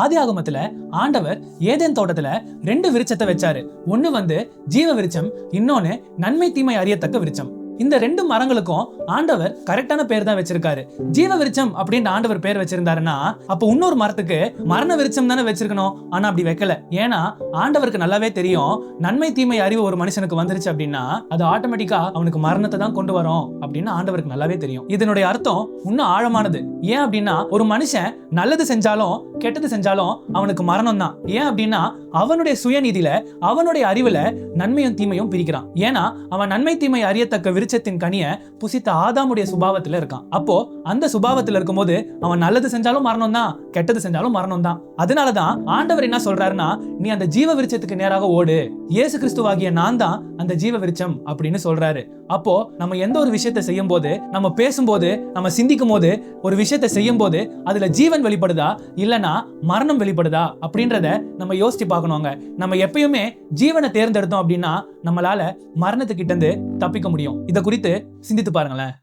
ஆதியாகமத்துல ஆண்டவர் ஏதேன் தோட்டத்துல 2 விருட்சத்தை வச்சாரு. ஒண்ணு ஜீவ விருட்சம், இன்னொன்னு நன்மை தீமை அறியத்தக்க விருட்சம். இந்த 2 மரங்களுக்கும் ஆண்டவர் கரெக்டான பேர் தான் வச்சிருக்காரு. ஜீவ விருட்சம் அப்படின்னு ஆண்டவர் பேர் வச்சிருந்தாருன்னா அப்ப இன்னொரு மரத்துக்கு மரண விருட்சம் தானே வச்சிருக்கணும். ஆனா அப்படி வைக்கல. ஏன்னா ஆண்டவருக்கு நல்லாவே தெரியும், நன்மை தீமை அறிவு ஒரு மனுஷனுக்கு வந்துருச்சு அப்படின்னா அது ஆட்டோமேட்டிக்கா அவனுக்கு மரணத்தை தான் கொண்டு வரும் அப்படின்னு ஆண்டவருக்கு நல்லாவே தெரியும். இதனுடைய அர்த்தம் இன்னும் ஆழமானது. ஏன் அப்படின்னா ஒரு மனுஷன் நல்லது செஞ்சாலும் கெட்டது செஞ்சாலும் அவனுக்கு மரணம் தான். ஏன் அப்படின்னா அவனுடைய சுயநீதியில அவனுடைய அறிவுல நன்மையும் தீமையும் பிரிக்கிறான். ஏன்னா அவன் நன்மை தீமை அறியத்தக்க விருட்சத்தின் கனிய புசித்த ஆதாமுடைய சுபாவத்துல இருக்கான். அப்போ அந்த சுபாவத்துல இருக்கும்போது அவன் நல்லது செஞ்சாலும் மரணம் தான், கெட்டது செஞ்சாலும் மரணம் தான். அதனாலதான் ஆண்டவர் என்ன சொல்றாருன்னா, நீ அந்த ஜீவ விருட்சத்துக்கு நேராக ஓடு, இயேசு கிறிஸ்துவாகிய நான் தான் அந்த ஜீவ விருட்சம் அப்படின்னு சொல்றாரு. அப்போ நம்ம எந்த ஒரு விஷயத்தை செய்யும் போது, நம்ம பேசும்போது, நம்ம சிந்திக்கும் போது, ஒரு விஷயத்தை செய்யும் போது அதுல ஜீவன் வெளிப்படுதா இல்லனா மரணம் வெளிப்படுதா அப்படின்றத நம்ம யோசிச்சு பார்க்கணுங்க. நம்ம எப்பயுமே ஜீவனை தேர்ந்தெடுத்தோம் அப்படின்னா நம்மளால மரணத்துக்கிட்ட இருந்து தப்பிக்க முடியும். இதை குறித்து சிந்தித்து பாருங்களேன்.